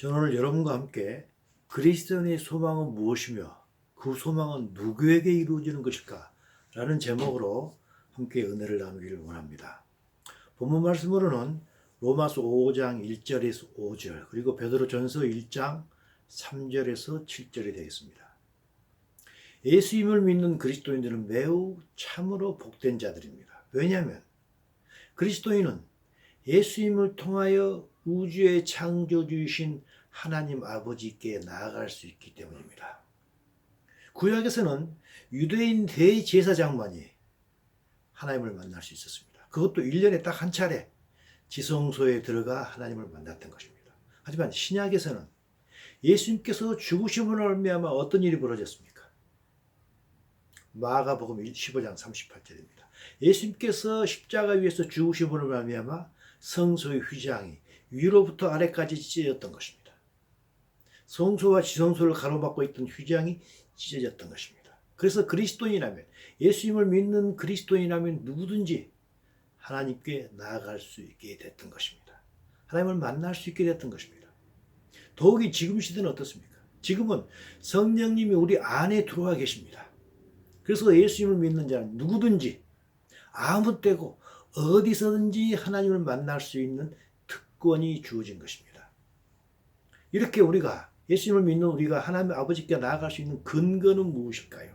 저는 오늘 여러분과 함께 그리스도인의 소망은 무엇이며 그 소망은 누구에게 이루어지는 것일까? 라는 제목으로 함께 은혜를 나누기를 원합니다. 본문 말씀으로는 로마서 5장 1절에서 5절 그리고 베드로전서 1장 3절에서 7절이 되겠습니다. 예수님을 믿는 그리스도인들은 매우 참으로 복된 자들입니다. 왜냐하면 그리스도인은 예수님을 통하여 우주의 창조주이신 하나님 아버지께 나아갈 수 있기 때문입니다. 구약에서는 유대인 대제사장만이 하나님을 만날 수 있었습니다. 그것도 1년에 딱 한 차례 지성소에 들어가 하나님을 만났던 것입니다. 하지만 신약에서는 예수님께서 죽으심으로 말미암아 어떤 일이 벌어졌습니까? 마가복음 15장 38절입니다. 예수님께서 십자가 위에서 죽으심으로 말미암아 성소의 휘장이 위로부터 아래까지 찢어졌던 것입니다. 성소와 지성소를 가로막고 있던 휘장이 찢어졌던 것입니다. 그래서 그리스도인이라면, 예수님을 믿는 그리스도인이라면 누구든지 하나님께 나아갈 수 있게 됐던 것입니다. 하나님을 만날 수 있게 됐던 것입니다. 더욱이 지금 시대는 어떻습니까? 지금은 성령님이 우리 안에 들어와 계십니다. 그래서 예수님을 믿는 자는 누구든지 아무 때고 어디서든지 하나님을 만날 수 있는 특권이 주어진 것입니다. 이렇게 우리가 예수님을 믿는 우리가 하나님 아버지께 나아갈 수 있는 근거는 무엇일까요?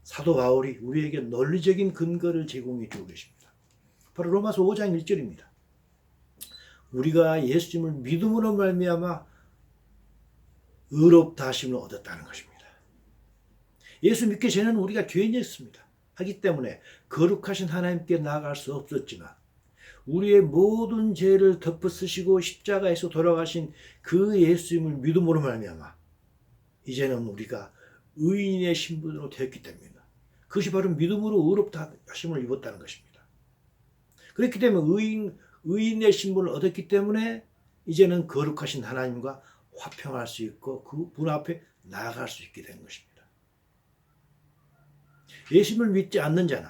사도 바울이 우리에게 논리적인 근거를 제공해 주고 계십니다. 바로 로마서 5장 1절입니다. 우리가 예수님을 믿음으로 말미암아 의롭다 하심을 얻었다는 것입니다. 예수 믿기 전에는 우리가 죄인이었습니다. 하기 때문에 거룩하신 하나님께 나아갈 수 없었지만 우리의 모든 죄를 덮어 쓰시고 십자가에서 돌아가신 그 예수님을 믿음으로 말미암아 이제는 우리가 의인의 신분으로 되었기 때문입니다. 그것이 바로 믿음으로 의롭다 하심을 입었다는 것입니다. 그렇기 때문에 의인의 신분을 얻었기 때문에 이제는 거룩하신 하나님과 화평할 수 있고 그 분 앞에 나아갈 수 있게 된 것입니다. 예수님을 믿지 않는 자는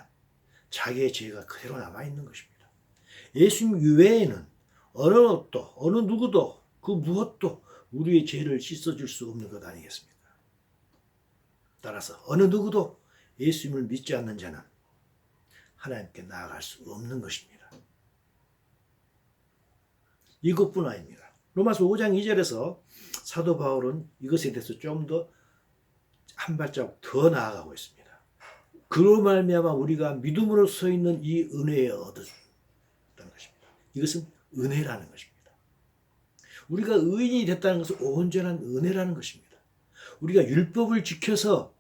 자기의 죄가 그대로 남아있는 것입니다. 예수님 외에는 어느 것도, 어느 누구도, 그 무엇도 우리의 죄를 씻어줄 수 없는 것 아니겠습니까? 따라서 어느 누구도 예수님을 믿지 않는 자는 하나님께 나아갈 수 없는 것입니다. 이것뿐 아닙니다. 로마서 5장 2절에서 사도 바울은 이것에 대해서 좀 더 한 발자국 더 나아가고 있습니다. 그로 말미암아 우리가 믿음으로 서 있는 이 은혜에 얻었다는 것입니다. 이것은 은혜라는 것입니다. 우리가 의인이 됐다는 것은 온전한 은혜라는 것입니다. 우리가 율법을 지켜서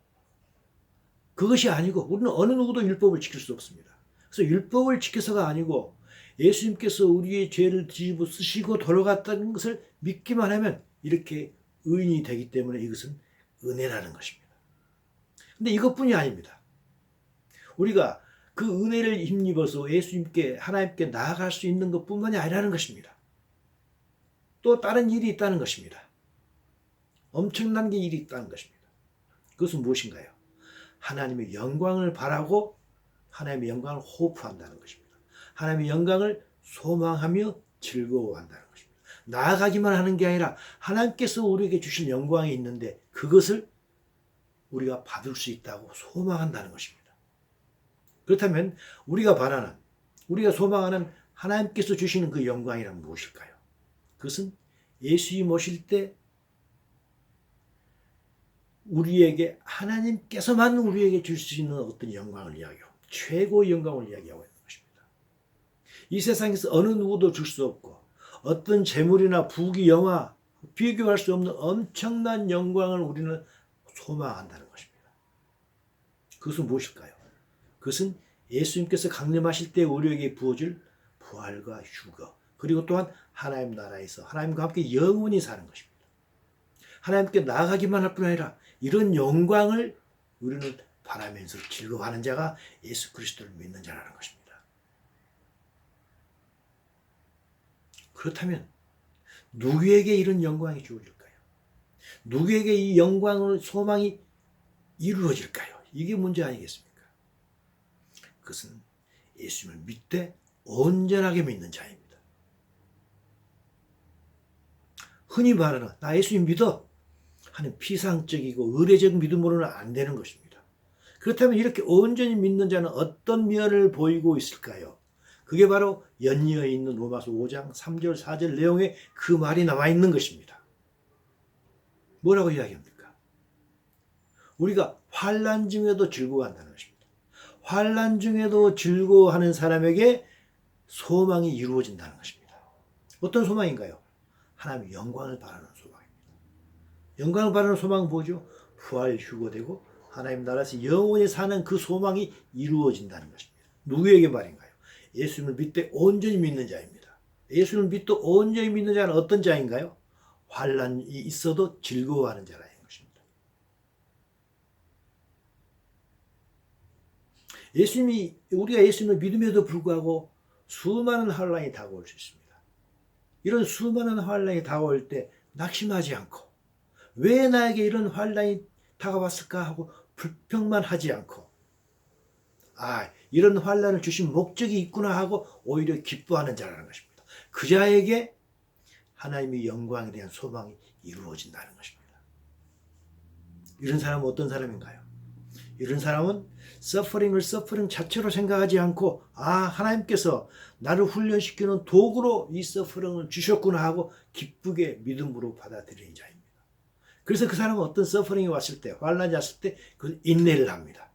그것이 아니고 우리는 어느 누구도 율법을 지킬 수 없습니다. 그래서 율법을 지켜서가 아니고 예수님께서 우리의 죄를 뒤집어 쓰시고 돌아갔다는 것을 믿기만 하면 이렇게 의인이 되기 때문에 이것은 은혜라는 것입니다. 근데 이것뿐이 아닙니다. 우리가 그 은혜를 힘입어서 예수님께 하나님께 나아갈 수 있는 것뿐만이 아니라는 것입니다. 또 다른 일이 있다는 것입니다. 엄청난 게 일이 있다는 것입니다. 그것은 무엇인가요? 하나님의 영광을 바라고 하나님의 영광을 호프한다는 것입니다. 하나님의 영광을 소망하며 즐거워한다는 것입니다. 나아가기만 하는 게 아니라 하나님께서 우리에게 주실 영광이 있는데 그것을 우리가 받을 수 있다고 소망한다는 것입니다. 그렇다면 우리가 바라는, 우리가 소망하는 하나님께서 주시는 그 영광이란 무엇일까요? 그것은 예수님 오실 때 우리에게, 하나님께서만 우리에게 줄 수 있는 어떤 영광을 이야기하고 최고의 영광을 이야기하고 있는 것입니다. 이 세상에서 어느 누구도 줄 수 없고 어떤 재물이나 부귀, 영화, 비교할 수 없는 엄청난 영광을 우리는 소망한다는 것입니다. 그것은 무엇일까요? 그것은 예수님께서 강림하실 때 우리에게 부어줄 부활과 휴거, 그리고 또한 하나님 나라에서 하나님과 함께 영원히 사는 것입니다. 하나님께 나아가기만 할 뿐 아니라 이런 영광을 우리는 바라면서 즐거워하는 자가 예수 그리스도를 믿는 자라는 것입니다. 그렇다면 누구에게 이런 영광이 주어질까요? 누구에게 이 영광을 소망이 이루어질까요? 이게 문제 아니겠습니까? 그것은 예수님을 믿되 온전하게 믿는 자입니다. 흔히 말하는 나 예수님 믿어 하는 피상적이고 의례적 믿음으로는 안 되는 것입니다. 그렇다면 이렇게 온전히 믿는 자는 어떤 면을 보이고 있을까요? 그게 바로 연이어 있는 로마서 5장 3절 4절 내용에 그 말이 나와 있는 것입니다. 뭐라고 이야기합니까? 우리가 환난 중에도 즐거워한다는 것입니다. 환난 중에도 즐거워하는 사람에게 소망이 이루어진다는 것입니다. 어떤 소망인가요? 하나님의 영광을 바라는 소망입니다. 영광을 바라는 소망은 뭐죠? 부활 휴거되고 하나님 나라에서 영원히 사는 그 소망이 이루어진다는 것입니다. 누구에게 말인가요? 예수님을 믿되 온전히 믿는 자입니다. 예수님을 믿고 온전히 믿는 자는 어떤 자인가요? 환난이 있어도 즐거워하는 자라는 것입니다. 우리가 예수님을 믿음에도 불구하고 수많은 환난이 다가올 수 있습니다. 이런 수많은 환난이 다가올 때 낙심하지 않고 왜 나에게 이런 환난이 다가왔을까 하고 불평만 하지 않고 이런 환난을 주신 목적이 있구나 하고 오히려 기뻐하는 자라는 것입니다. 그 자에게 하나님의 영광에 대한 소망이 이루어진다는 것입니다. 이런 사람은 어떤 사람인가요? 이런 사람은 서퍼링 자체로 생각하지 않고 하나님께서 나를 훈련시키는 도구로 이 서퍼링을 주셨구나 하고 기쁘게 믿음으로 받아들이는 자입니다. 그래서 그 사람은 어떤 서퍼링이 왔을 때, 환난이 왔을 때 그걸 인내를 합니다.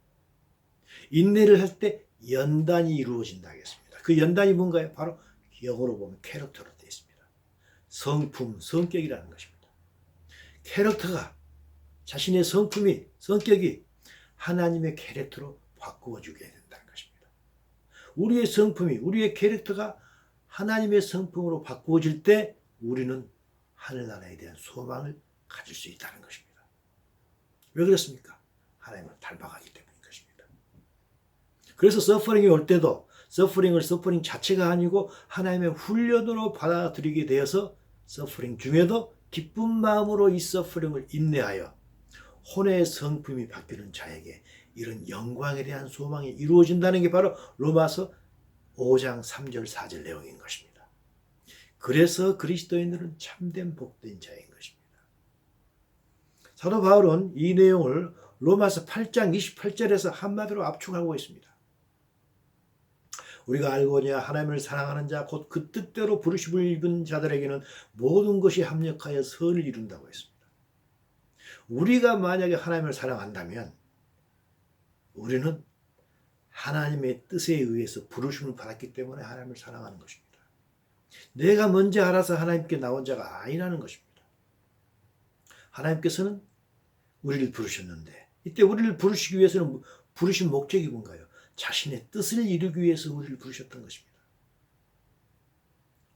인내를 할 때 연단이 이루어진다 하겠습니다. 그 연단이 뭔가요? 바로 영어로 보면 캐릭터로 되어 있습니다. 성품, 성격이라는 것입니다. 캐릭터가 자신의 성격이 하나님의 캐릭터로 바꾸어주게 된다는 것입니다. 우리의 성품이, 우리의 캐릭터가 하나님의 성품으로 바꾸어질 때 우리는 하늘나라에 대한 소망을 가질 수 있다는 것입니다. 왜 그렇습니까? 하나님을 닮아가기 때문인 것입니다. 그래서 서퍼링이 올 때도 서퍼링 자체가 아니고 하나님의 훈련으로 받아들이게 되어서 서퍼링 중에도 기쁜 마음으로 이 서퍼링을 인내하여 혼의 성품이 바뀌는 자에게 이런 영광에 대한 소망이 이루어진다는 게 바로 로마서 5장 3절 4절 내용인 것입니다. 그래서 그리스도인들은 참된 복된 자인 것입니다. 사도 바울은 이 내용을 로마서 8장 28절에서 한마디로 압축하고 있습니다. 우리가 알거니와 하나님을 사랑하는 자 곧 그 뜻대로 부르심을 입은 자들에게는 모든 것이 합력하여 선을 이룬다고 했습니다. 우리가 만약에 하나님을 사랑한다면 우리는 하나님의 뜻에 의해서 부르심을 받았기 때문에 하나님을 사랑하는 것입니다. 내가 먼저 알아서 하나님께 나온 자가 아니라는 것입니다. 하나님께서는 우리를 부르셨는데 이때 우리를 부르시기 위해서는 부르신 목적이 뭔가요? 자신의 뜻을 이루기 위해서 우리를 부르셨던 것입니다.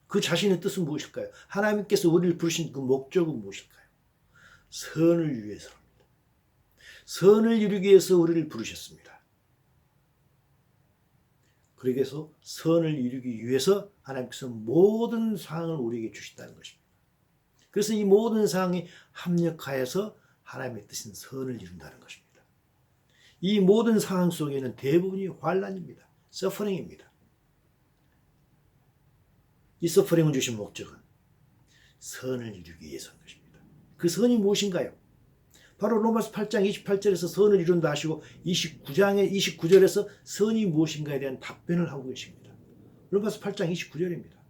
그 자신의 뜻은 무엇일까요? 하나님께서 우리를 부르신 그 목적은 무엇일까요? 선을 위해서입니다. 선을 이루기 위해서 우리를 부르셨습니다. 그래서 선을 이루기 위해서 하나님께서 모든 상황을 우리에게 주신다는 것입니다. 그래서 이 모든 상황이 합력하여서 하나님의 뜻인 선을 이룬다는 것입니다. 이 모든 상황 속에는 대부분이 환난입니다. 서퍼링입니다. 이 서퍼링을 주신 목적은 선을 이루기 위해서인 것입니다. 그 선이 무엇인가요? 바로 로마서 8장 28절에서 선을 이룬다 하시고 29장의 29절에서 선이 무엇인가에 대한 답변을 하고 계십니다. 로마서 8장 29절입니다.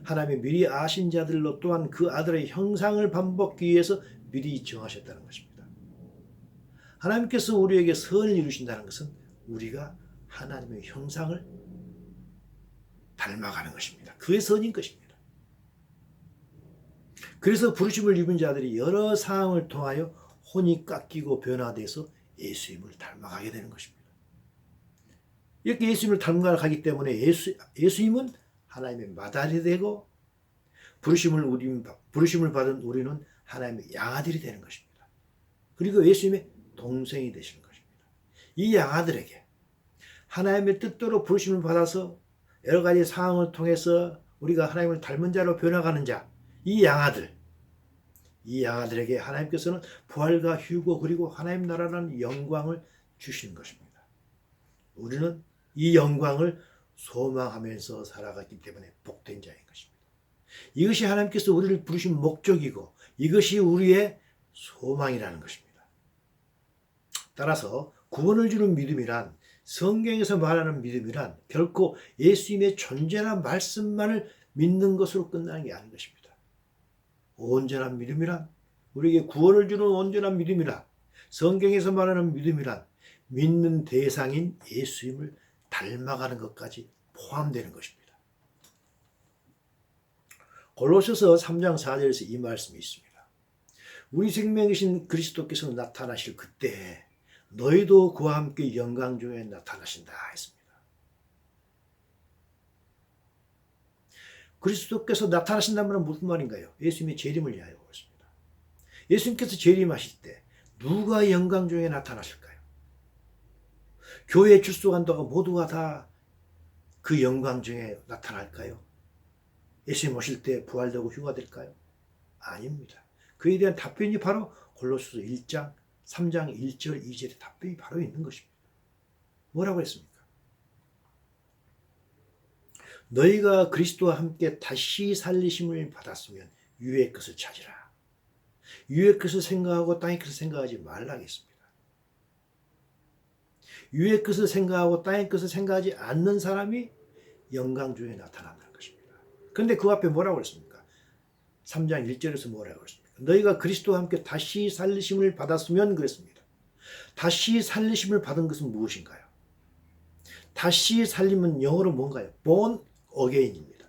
하나님이 미리 아신 자들로 또한 그 아들의 형상을 반복하기 위해서 미리 정하셨다는 것입니다. 하나님께서 우리에게 선을 이루신다는 것은 우리가 하나님의 형상을 닮아가는 것입니다. 그게 선인 것입니다. 그래서 부르심을 입은 자들이 여러 상황을 통하여 혼이 깎이고 변화돼서 예수님을 닮아가게 되는 것입니다. 이렇게 예수님을 닮아가기 때문에 예수님은 하나님의 마다리 되고 부르심을 받은 우리는 하나님의 양아들이 되는 것입니다. 그리고 예수님의 동생이 되시는 것입니다. 이 양아들에게 하나님의 뜻대로 부르심을 받아서 여러 가지 상황을 통해서 우리가 하나님을 닮은 자로 변화가는 자, 이 양아들에게 하나님께서는 부활과 휴거 그리고 하나님 나라라는 영광을 주시는 것입니다. 우리는 이 영광을 소망하면서 살아갔기 때문에 복된 자인 것입니다. 이것이 하나님께서 우리를 부르신 목적이고 이것이 우리의 소망이라는 것입니다. 따라서 구원을 주는 믿음이란, 성경에서 말하는 믿음이란 결코 예수님의 존재나 말씀만을 믿는 것으로 끝나는 게 아닌 것입니다. 온전한 믿음이란, 우리에게 구원을 주는 온전한 믿음이란, 성경에서 말하는 믿음이란 믿는 대상인 예수님을 닮아가는 것까지 포함되는 것입니다. 골로새서 3장 4절에서 이 말씀이 있습니다. 우리 생명이신 그리스도께서 나타나실 그때 너희도 그와 함께 영광 중에 나타나신다 했습니다. 그리스도께서 나타나신다면 무슨 말인가요? 예수님의 재림을 이야기하고 있습니다. 예수님께서 재림하실 때 누가 영광 중에 나타나실까요? 교회에 출석한다고 모두가 다 그 영광 중에 나타날까요? 예수님 오실 때 부활되고 휴가될까요? 아닙니다. 그에 대한 답변이 바로 골로새서 1장 3장 1절 2절의 답변이 바로 있는 것입니다. 뭐라고 했습니까? 너희가 그리스도와 함께 다시 살리심을 받았으면 위의 것을 찾으라. 위의 것을 생각하고 땅의 것을 생각하지 말라 했습니다. 위의 것을 생각하고 땅의 것을 생각하지 않는 사람이 영광 중에 나타난다는 것입니다. 그런데 그 앞에 뭐라고 했습니까? 3장 1절에서 뭐라고 했습니까? 너희가 그리스도와 함께 다시 살리심을 받았으면 그랬습니다. 다시 살리심을 받은 것은 무엇인가요? 다시 살림은 영어로 뭔가요? born again입니다.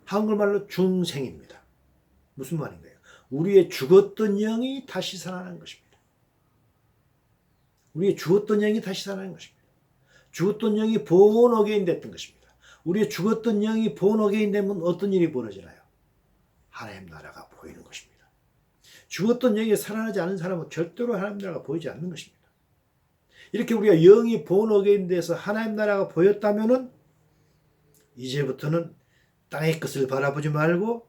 한국말로 중생입니다. 무슨 말인가요? 우리의 죽었던 영이 다시 살아나는 것입니다. 우리의 죽었던 영이 다시 살아나는 것입니다. 죽었던 영이 born again 됐던 것입니다. 우리의 죽었던 영이 born again 되면 어떤 일이 벌어지나요? 하나님 나라가 보이는 것입니다. 죽었던 영이 살아나지 않은 사람은 절대로 하나님 나라가 보이지 않는 것입니다. 이렇게 우리가 영이 born again 돼서 하나님 나라가 보였다면은 이제부터는 땅의 것을 바라보지 말고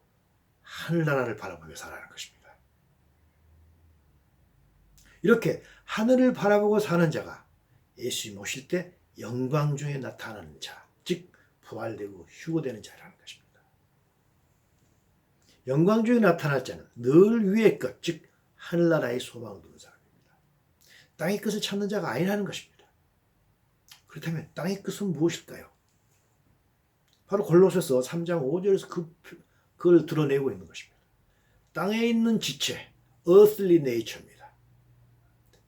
하늘나라를 바라보며 살아가는 것입니다. 이렇게 하늘을 바라보고 사는 자가 예수님 오실 때 영광 중에 나타나는 자, 즉 부활되고 휴거되는 자라는 것입니다. 영광 중에 나타날 자는 늘 위의 것, 즉 하늘나라의 소망을 두는 사람입니다. 땅의 것을 찾는 자가 아니라는 것입니다. 그렇다면 땅의 것은 무엇일까요? 바로 골로새서 3장 5절에서 그걸 드러내고 있는 것입니다. 땅에 있는 지체, earthly nature입니다.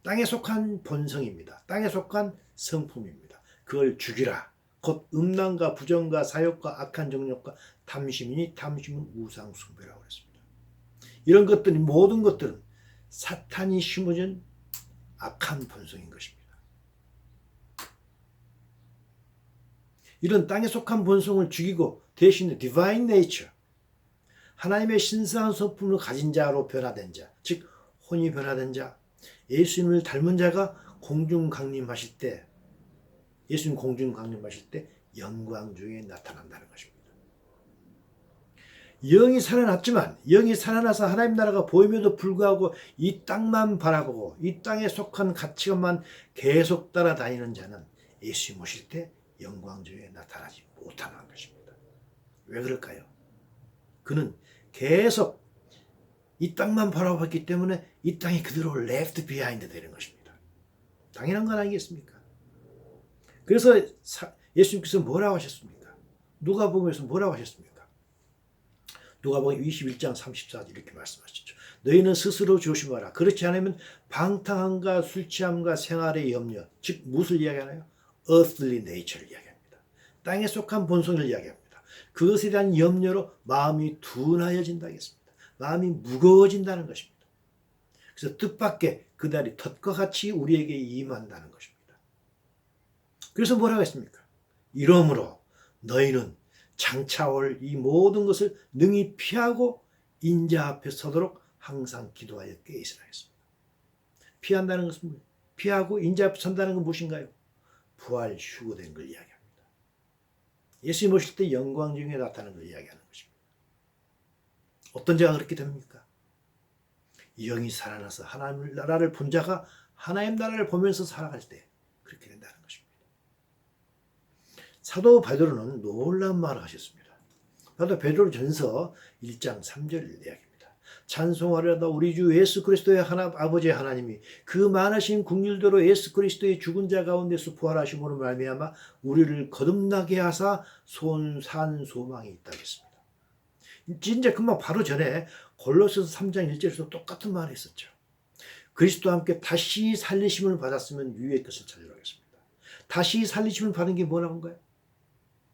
땅에 속한 본성입니다. 땅에 속한 성품입니다. 그걸 죽이라. 곧 음란과 부정과 사욕과 악한 정욕과 탐심이니 탐심은 우상 숭배라고 했습니다. 이런 것들이 모든 것들은 사탄이 심어준 악한 본성인 것입니다. 이런 땅에 속한 본성을 죽이고 대신에 divine nature, 하나님의 신성한 성품을 가진 자로 변화된 자, 즉 혼이 변화된 자, 예수님을 닮은 자가 공중 강림하실 때, 예수님 공중 강림하실 때 영광 중에 나타난다는 것입니다. 영이 살아났지만, 영이 살아나서 하나님 나라가 보임에도 불구하고 이 땅만 바라보고 이 땅에 속한 가치관만 계속 따라다니는 자는 예수님 오실 때 영광 중에 나타나지 못하는 것입니다. 왜 그럴까요? 그는 계속 이 땅만 바라봤기 때문에 이 땅이 그대로 left behind 되는 것입니다. 당연한 건 아니겠습니까? 그래서 예수님께서 뭐라고 하셨습니까? 누가복음에서 뭐라고 하셨습니까? 누가복음 21장 34절 이렇게 말씀하셨죠. 너희는 스스로 조심하라. 그렇지 않으면 방탕함과 술 취함과 생활의 염려, 즉 무엇을 이야기하나요? earthly nature를 이야기합니다. 땅에 속한 본성을 이야기합니다. 그것에 대한 염려로 마음이 둔하여진다 하겠습니다. 마음이 무거워진다는 것입니다. 그래서 뜻밖의 그날이 덫과 같이 우리에게 임한다는 것입니다. 그래서 뭐라고 했습니까? 이러므로 너희는 장차 올 이 모든 것을 능히 피하고 인자 앞에 서도록 항상 기도하여 깨있으라 했습니다. 피한다는 것은 피하고 인자 앞에 선다는 건 무엇인가요? 부활 휴거된 걸 이야기합니다. 예수님 오실 때 영광 중에 나타나는 걸 이야기하는 것입니다. 어떤 자가 그렇게 됩니까? 영이 살아나서 하나님 나라를 본 자가 하나님 나라를 보면서 살아갈 때 그렇게 된다는 것입니다. 사도 바울은 놀라운 말을 하셨습니다. 사도 베드로전서 1장 3절 이야기입니다. 찬송하려다 우리 주 예수 그리스도의 아버지 하나님이 그 많으신 국률대로 예수 그리스도의 죽은 자 가운데서 부활하심으로 말미암아 우리를 거듭나게 하사 산 소망이 있다 했습니다. 진짜 금방 바로 전에 골로새서 3장 1절에서 똑같은 말을 했었죠. 그리스도와 함께 다시 살리심을 받았으면 유의 것을 찾으러 가겠습니다. 다시 살리심을 받은 게 뭐라고 한 거예요?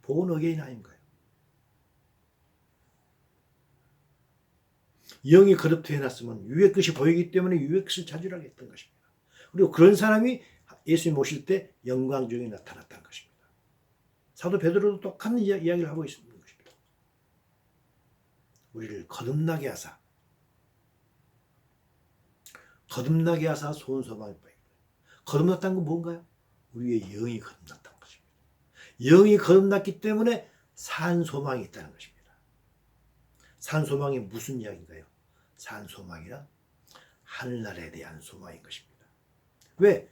born again 아닌가요? 영이 거듭되어 놨으면 유의 것이 보이기 때문에 유의 것을 찾으라고 했던 것입니다. 그리고 그런 사람이 예수님 오실 때 영광 중에 나타났다는 것입니다. 사도 베드로도 똑같은 이야기를 하고 있는 것입니다. 우리를 거듭나게 하사 소원 소망이 보입니다. 거듭났다는 건 뭔가요? 우리의 영이 거듭났다는 것입니다. 영이 거듭났기 때문에 산 소망이 있다는 것입니다. 산 소망이 무슨 이야기인가요? 산 소망이란 하늘나라에 대한 소망인 것입니다. 왜?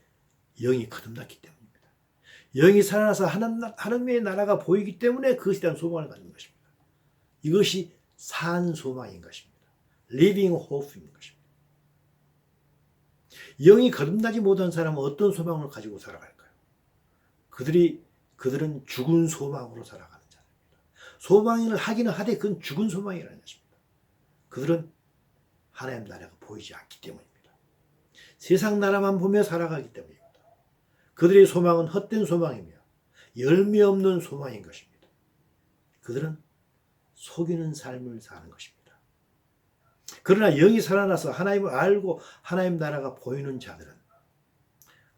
영이 거듭났기 때문입니다. 영이 살아나서 하나님의 나라가 보이기 때문에 그것에 대한 소망을 갖는 것입니다. 이것이 산 소망인 것입니다. Living hope인 것입니다. 영이 거듭나지 못한 사람은 어떤 소망을 가지고 살아갈까요? 그들은 죽은 소망으로 살아가는 자입니다. 소망을 하기는 하되 그건 죽은 소망이라는 것입니다. 그들은 하나님 나라가 보이지 않기 때문입니다. 세상 나라만 보며 살아가기 때문입니다. 그들의 소망은 헛된 소망이며 열매 없는 소망인 것입니다. 그들은 속이는 삶을 사는 것입니다. 그러나 영이 살아나서 하나님을 알고 하나님 나라가 보이는 자들은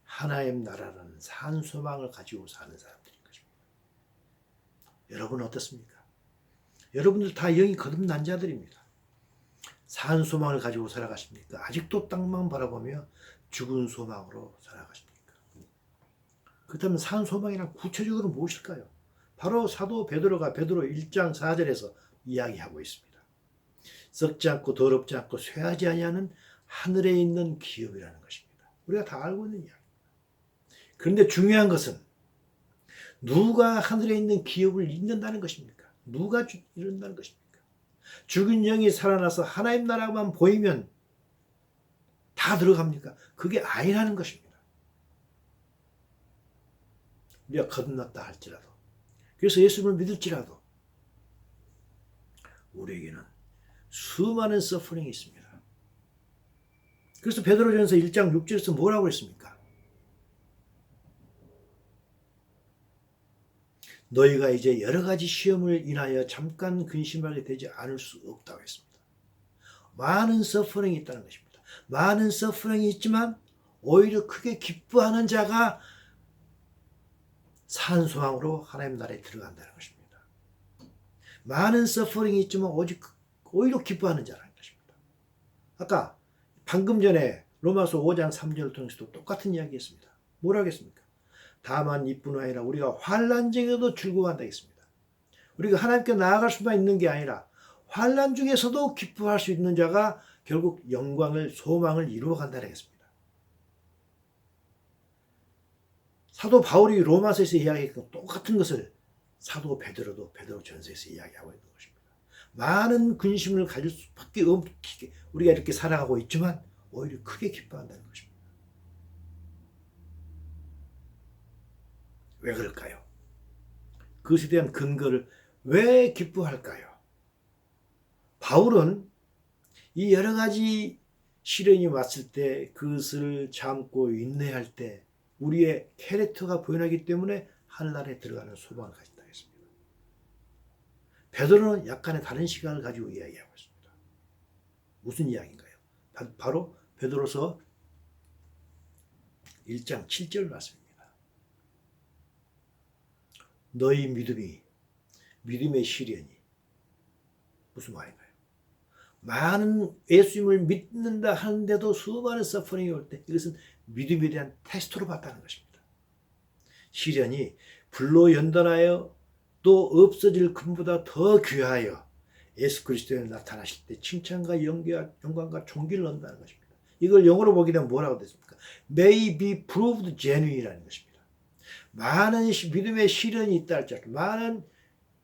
하나님 나라라는 산 소망을 가지고 사는 사람들인 것입니다. 여러분은 어떻습니까? 여러분들 다 영이 거듭난 자들입니다. 산 소망을 가지고 살아가십니까? 아직도 땅만 바라보며 죽은 소망으로 살아가십니까? 그렇다면 산 소망이란 구체적으로 무엇일까요? 바로 사도 베드로가 베드로 1장 4절에서 이야기하고 있습니다. 썩지 않고 더럽지 않고 쇠하지 아니하는 하늘에 있는 기업이라는 것입니다. 우리가 다 알고 있는 이야기입니다. 그런데 중요한 것은 누가 하늘에 있는 기업을 잃는다는 것입니까? 누가 잃는다는 것입니까? 죽은 영이 살아나서 하나님 나라만 보이면 다 들어갑니까? 그게 아니라는 것입니다. 우리가 거듭났다 할지라도, 그래서 예수님을 믿을지라도 우리에게는 수많은 서퍼링이 있습니다. 그래서 베드로전서 1장 6절에서 뭐라고 했습니까? 너희가 이제 여러 가지 시험을 인하여 잠깐 근심하게 되지 않을 수 없다고 했습니다. 많은 서퍼링이 있다는 것입니다. 많은 서퍼링이 있지만 오히려 크게 기뻐하는 자가 산 소망으로 하나님 나라에 들어간다는 것입니다. 많은 서퍼링이 있지만 오히려 기뻐하는 자라는 것입니다. 아까 방금 전에 로마서 5장 3절을 통해서도 똑같은 이야기했습니다. 뭐라고 했습니까? 다만 이뿐 아니라 우리가 환난 중에도 즐거워한다 했습니다. 우리가 하나님께 나아갈 수만 있는 게 아니라 환난 중에서도 기뻐할 수 있는 자가 결국 영광을 소망을 이루어간다는 했습니다. 사도 바울이 로마서에서 이야기했던 똑같은 것을 사도 베드로도 베드로전서에서 이야기하고 있는 것입니다. 많은 근심을 가질 수밖에 없게 우리가 이렇게 살아가고 있지만 오히려 크게 기뻐한다는 것입니다. 왜 그럴까요? 그것에 대한 근거를 왜 기뻐할까요? 바울은 이 여러 가지 시련이 왔을 때 그것을 참고 인내할 때 우리의 캐릭터가 보여나기 때문에 하늘나라에 들어가는 소망을 가진다 했습니다. 베드로는 약간의 다른 시각을 가지고 이야기하고 있습니다. 무슨 이야기인가요? 바로 베드로서 1장 7절 말씀입니다. 너희 믿음의 시련이 무슨 말인가요? 많은 예수님을 믿는다 하는데도 수많은 서퍼링이 올 때 이것은 믿음에 대한 테스트로 봤다는 것입니다. 시련이 불로 연단하여 또 없어질 금보다 더 귀하여 예수 그리스도에 나타나실 때 칭찬과 영광과 존귀를 얻는다는 것입니다. 이걸 영어로 보게 되면 뭐라고 됐습니까? May be proved genuine이라는 것입니다. 많은 믿음의 시련이 있다 할지라도 많은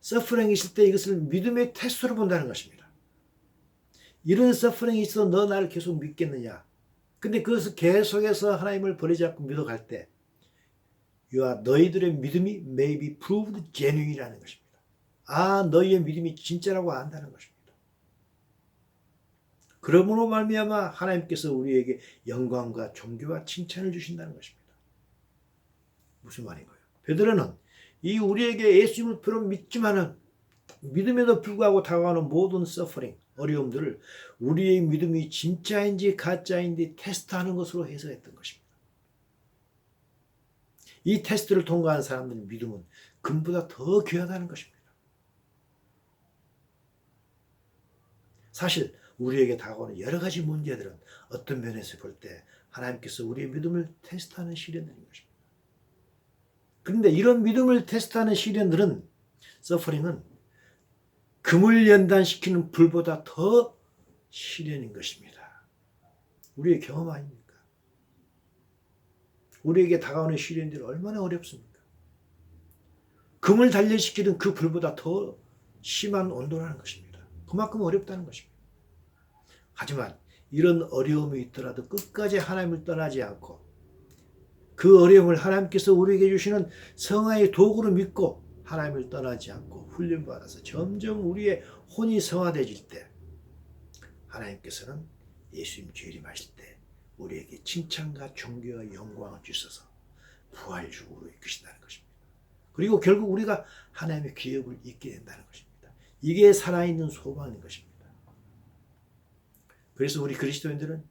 서프링이 있을 때 이것을 믿음의 테스트로 본다는 것입니다. 이런 서프링이 있어 너 나를 계속 믿겠느냐? 근데 그것을 계속해서 하나님을 버리지 않고 믿어갈 때 너희들의 믿음이 may be proved genuine이라는 것입니다. 너희의 믿음이 진짜라고 안다는 것입니다. 그러므로 말미암아 하나님께서 우리에게 영광과 존귀와 칭찬을 주신다는 것입니다. 무슨 말인가요? 베드로는 이 우리에게 예수님을 비록 믿지만은 믿음에도 불구하고 다가오는 모든 서퍼링, 어려움들을 우리의 믿음이 진짜인지 가짜인지 테스트하는 것으로 해석했던 것입니다. 이 테스트를 통과한 사람들의 믿음은 금보다 더 귀하다는 것입니다. 사실 우리에게 다가오는 여러 가지 문제들은 어떤 면에서 볼 때 하나님께서 우리의 믿음을 테스트하는 시련들인 것입니다. 그런데 이런 믿음을 테스트하는 시련들은, 서퍼링은 금을 연단시키는 불보다 더 시련인 것입니다. 우리의 경험 아닙니까? 우리에게 다가오는 시련들이 얼마나 어렵습니까? 금을 단련시키는 그 불보다 더 심한 온도라는 것입니다. 그만큼 어렵다는 것입니다. 하지만 이런 어려움이 있더라도 끝까지 하나님을 떠나지 않고 그 어려움을 하나님께서 우리에게 주시는 성화의 도구로 믿고 하나님을 떠나지 않고 훈련받아서 점점 우리의 혼이 성화되어질 때 하나님께서는 예수님 재림하실 때 우리에게 칭찬과 존귀와 영광을 주셔서 부활주으로 이끄신다는 것입니다. 그리고 결국 우리가 하나님의 기업을 잇게 된다는 것입니다. 이게 살아있는 소망인 것입니다. 그래서 우리 그리스도인들은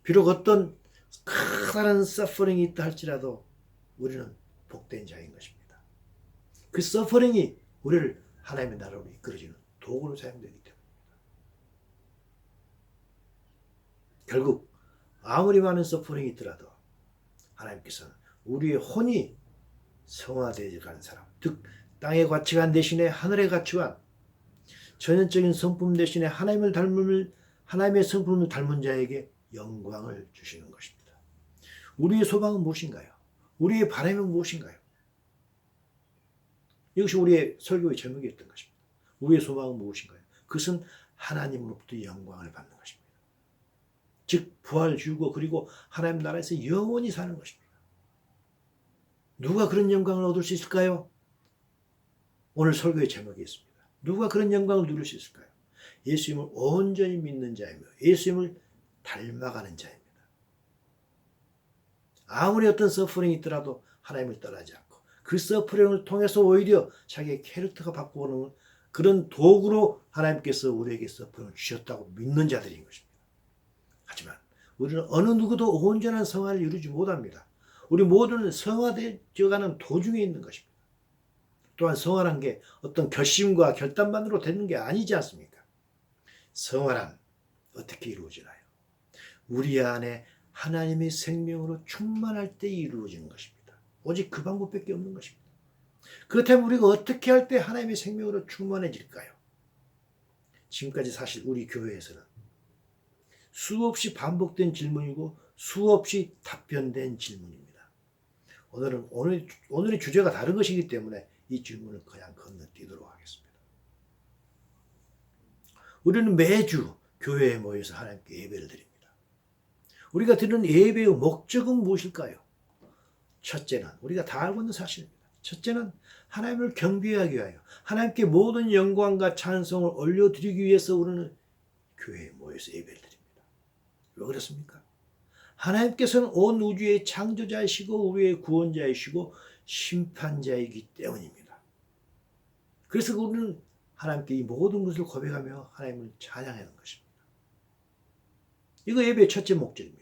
비록 어떤 커다란 서퍼링이 있다 할지라도 우리는 복된 자인 것입니다. 그 서퍼링이 우리를 하나님의 나라로 이끌어주는 도구로 사용되기 때문입니다. 결국 아무리 많은 서퍼링이 있더라도 하나님께서는 우리의 혼이 성화되어 가는 사람, 즉 땅의 가치관 대신에 하늘의 가치관, 전형적인 성품 대신에 하나님의 성품을 닮은 자에게 영광을 주시는 것입니다. 우리의 소망은 무엇인가요? 우리의 바람은 무엇인가요? 이것이 우리의 설교의 제목이었던 것입니다. 우리의 소망은 무엇인가요? 그것은 하나님으로부터 영광을 받는 것입니다. 즉 부활 주고 그리고 하나님 나라에서 영원히 사는 것입니다. 누가 그런 영광을 얻을 수 있을까요? 오늘 설교의 제목이 있습니다. 누가 그런 영광을 누릴 수 있을까요? 예수님을 온전히 믿는 자이며 예수님을 닮아가는 자입니다. 아무리 어떤 서퍼링이 있더라도 하나님을 떠나지 않고 그 서퍼링을 통해서 오히려 자기의 캐릭터가 바꾸는 그런 도구로 하나님께서 우리에게 서퍼링을 주셨다고 믿는 자들인 것입니다. 하지만 우리는 어느 누구도 온전한 성화를 이루지 못합니다. 우리 모두는 성화되어가는 도중에 있는 것입니다. 또한 성화란 게 어떤 결심과 결단만으로 되는 게 아니지 않습니까? 성화란 어떻게 이루어지나요? 우리 안에 하나님의 생명으로 충만할 때 이루어지는 것입니다. 오직 그 방법밖에 없는 것입니다. 그렇다면 우리가 어떻게 할 때 하나님의 생명으로 충만해질까요? 지금까지 사실 우리 교회에서는 수없이 반복된 질문이고 수없이 답변된 질문입니다. 오늘의 주제가 다른 것이기 때문에 이 질문을 그냥 건너뛰도록 하겠습니다. 우리는 매주 교회에 모여서 하나님께 예배를 드립니다. 우리가 드리는 예배의 목적은 무엇일까요? 첫째는 우리가 다 알고 있는 사실입니다. 첫째는 하나님을 경배하기 위하여 하나님께 모든 영광과 찬송을 올려드리기 위해서 우리는 교회에 모여서 예배를 드립니다. 왜 그렇습니까? 하나님께서는 온 우주의 창조자이시고 우리의 구원자이시고 심판자이기 때문입니다. 그래서 우리는 하나님께 이 모든 것을 고백하며 하나님을 찬양하는 것입니다. 이거 예배의 첫째 목적입니다.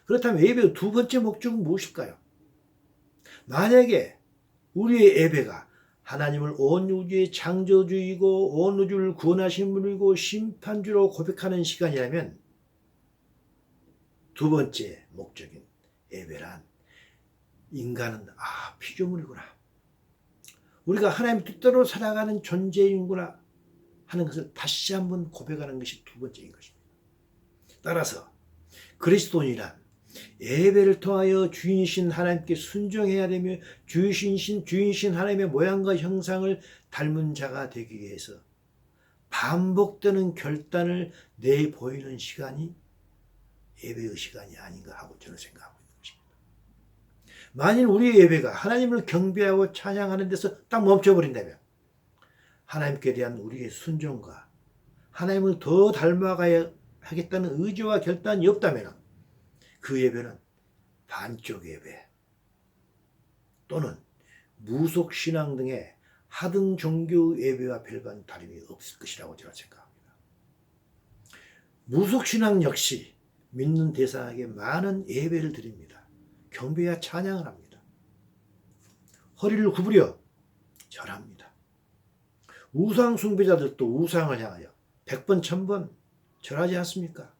그렇다면 예배의 두 번째 목적은 무엇일까요? 만약에 우리의 예배가 하나님을 온 우주의 창조주이고 온 우주를 구원하신 분이고 심판주로 고백하는 시간이라면 두 번째 목적인 예배란 인간은 피조물이구나. 우리가 하나님 뜻대로 살아가는 존재인구나 하는 것을 다시 한번 고백하는 것이 두 번째인 것입니다. 따라서 그리스도인이란 예배를 통하여 주인이신 하나님께 순종해야 되며 주인이신 하나님의 모양과 형상을 닮은 자가 되기 위해서 반복되는 결단을 내보이는 시간이 예배의 시간이 아닌가 하고 저는 생각하고 있는 것입니다. 만일 우리의 예배가 하나님을 경배하고 찬양하는 데서 딱 멈춰버린다면 하나님께 대한 우리의 순종과 하나님을 더 닮아가야 하겠다는 의지와 결단이 없다면 그 예배는 반쪽 예배 또는 무속신앙 등의 하등 종교 예배와 별반 다름이 없을 것이라고 저는 생각합니다. 무속신앙 역시 믿는 대상에게 많은 예배를 드립니다. 경배와 찬양을 합니다. 허리를 구부려 절합니다. 우상 숭배자들도 우상을 향하여 100번, 1000번 절하지 않습니까?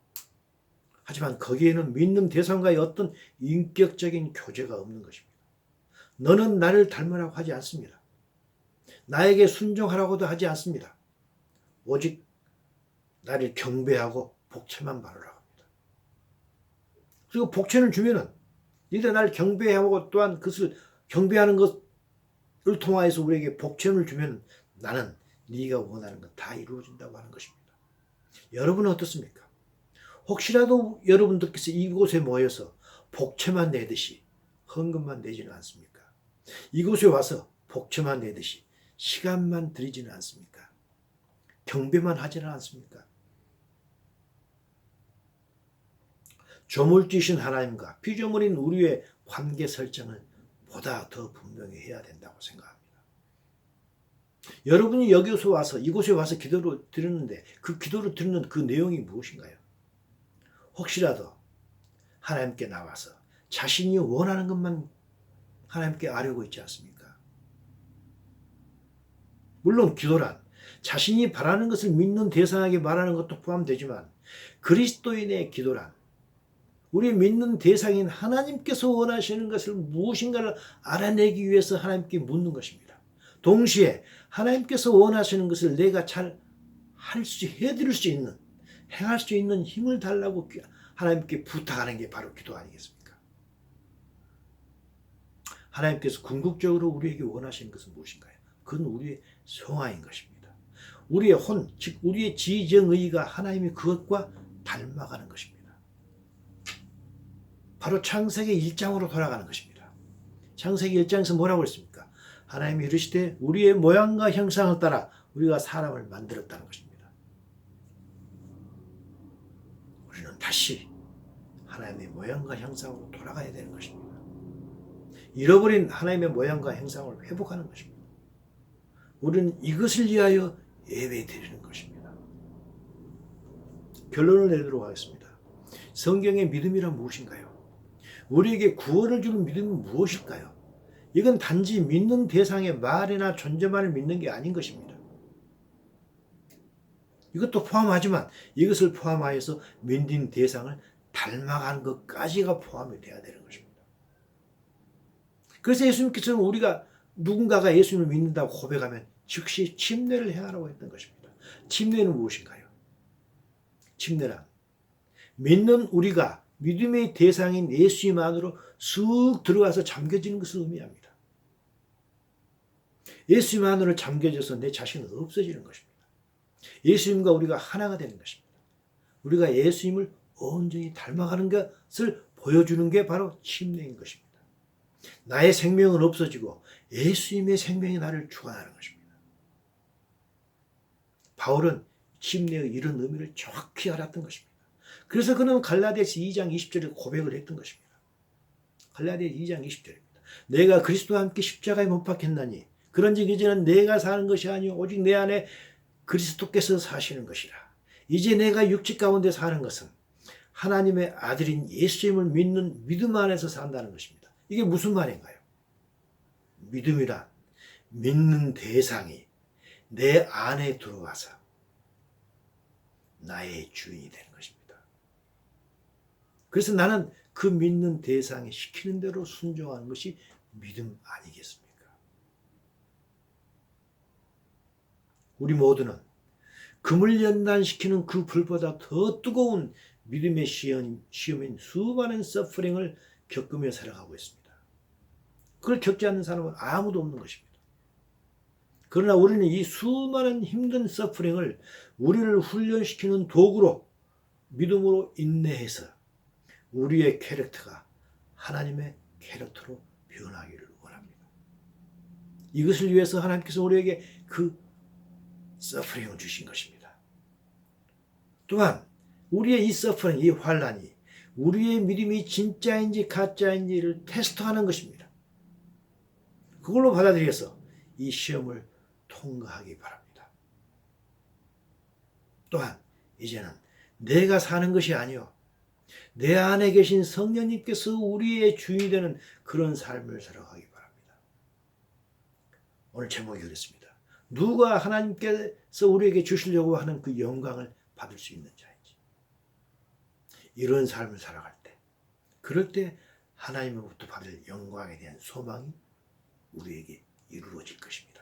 하지만 거기에는 믿는 대상과의 어떤 인격적인 교제가 없는 것입니다. 너는 나를 닮으라고 하지 않습니다. 나에게 순종하라고도 하지 않습니다. 오직 나를 경배하고 복채만 바르라고 합니다. 그리고 복채를 주면은 니들 나를 경배하고 또한 그것을 경배하는 것을 통하여서 우리에게 복채를 주면 나는 네가 원하는 것 다 이루어진다고 하는 것입니다. 여러분은 어떻습니까? 혹시라도 여러분들께서 이곳에 모여서 복채만 내듯이 헌금만 내지는 않습니까? 이곳에 와서 복채만 내듯이 시간만 들이지는 않습니까? 경배만 하지는 않습니까? 조물주신 하나님과 피조물인 우리의 관계 설정을 보다 더 분명히 해야 된다고 생각합니다. 여러분이 여기서 와서 이곳에 와서 기도를 드렸는데 그 기도를 드리는 그 내용이 무엇인가요? 혹시라도 하나님께 나와서 자신이 원하는 것만 하나님께 아뢰고 있지 않습니까? 물론 기도란 자신이 바라는 것을 믿는 대상에게 말하는 것도 포함되지만 그리스도인의 기도란 우리 믿는 대상인 하나님께서 원하시는 것을 무엇인가를 알아내기 위해서 하나님께 묻는 것입니다. 동시에 하나님께서 원하시는 것을 내가 잘 해드릴 수 있는, 행할 수 있는 힘을 달라고 하나님께 부탁하는 게 바로 기도 아니겠습니까? 하나님께서 궁극적으로 우리에게 원하시는 것은 무엇인가요? 그건 우리의 성화인 것입니다. 우리의 혼, 즉 우리의 지정의가 하나님이 그것과 닮아가는 것입니다. 바로 창세기 1장으로 돌아가는 것입니다. 창세기 1장에서 뭐라고 했습니까? 하나님이 이르시되 우리의 모양과 형상을 따라 우리가 사람을 만들었다는 것입니다. 우리는 다시 하나님의 모양과 형상으로 돌아가야 되는 것입니다. 잃어버린 하나님의 모양과 형상을 회복하는 것입니다. 우리는 이것을 위하여 예배 드리는 것입니다. 결론을 내도록 하겠습니다. 성경의 믿음이란 무엇인가요? 우리에게 구원을 주는 믿음은 무엇일까요? 이건 단지 믿는 대상의 말이나 존재만을 믿는 게 아닌 것입니다. 이것도 포함하지만 이것을 포함하여서 믿는 대상을 닮아가는 것까지가 포함이 돼야 되는 것입니다. 그래서 예수님께서는 우리가 누군가가 예수님을 믿는다고 고백하면 즉시 침례를 행하라고 했던 것입니다. 침례는 무엇인가요? 침례란 믿는 우리가 믿음의 대상인 예수님 안으로 쑥 들어가서 잠겨지는 것을 의미합니다. 예수님 안으로 잠겨져서 내 자신은 없어지는 것입니다. 예수님과 우리가 하나가 되는 것입니다. 우리가 예수님을 온전히 닮아가는 것을 보여주는 게 바로 침례인 것입니다. 나의 생명은 없어지고 예수님의 생명이 나를 주관하는 것입니다. 바울은 침례의 이런 의미를 정확히 알았던 것입니다. 그래서 그는 갈라디아서 2장 20절에 고백을 했던 것입니다. 갈라디아서 2장 20절입니다. 내가 그리스도와 함께 십자가에 못 박혔나니 그런즉 이제는 내가 사는 것이 아니요 오직 내 안에 그리스도께서 사시는 것이라. 이제 내가 육체 가운데 사는 것은 하나님의 아들인 예수님을 믿는 믿음 안에서 산다는 것입니다. 이게 무슨 말인가요? 믿음이란 믿는 대상이 내 안에 들어와서 나의 주인이 되는 것입니다. 그래서 나는 그 믿는 대상이 시키는 대로 순종하는 것이 믿음 아니겠습니까? 우리 모두는 금을 연단시키는 그 불보다 더 뜨거운 믿음의 시험인 수많은 서퍼링을 겪으며 살아가고 있습니다. 그걸 겪지 않는 사람은 아무도 없는 것입니다. 그러나 우리는 이 수많은 힘든 서프링을 우리를 훈련시키는 도구로 믿음으로 인내해서 우리의 캐릭터가 하나님의 캐릭터로 변하기를 원합니다. 이것을 위해서 하나님께서 우리에게 그 서프링을 주신 것입니다. 또한 우리의 이 서프링, 이 환난이 우리의 믿음이 진짜인지 가짜인지를 테스트하는 것입니다. 그걸로 받아들여서 이 시험을 통과하기 바랍니다. 또한 이제는 내가 사는 것이 아니요 내 안에 계신 성령님께서 우리의 주인이 되는 그런 삶을 살아가기 바랍니다. 오늘 제목이 그렇습니다. 누가 하나님께서 우리에게 주시려고 하는 그 영광을 받을 수 있는 자인지. 이런 삶을 살아갈 때, 그럴 때 하나님으로부터 받을 영광에 대한 소망이 우리에게 이루어질 것입니다.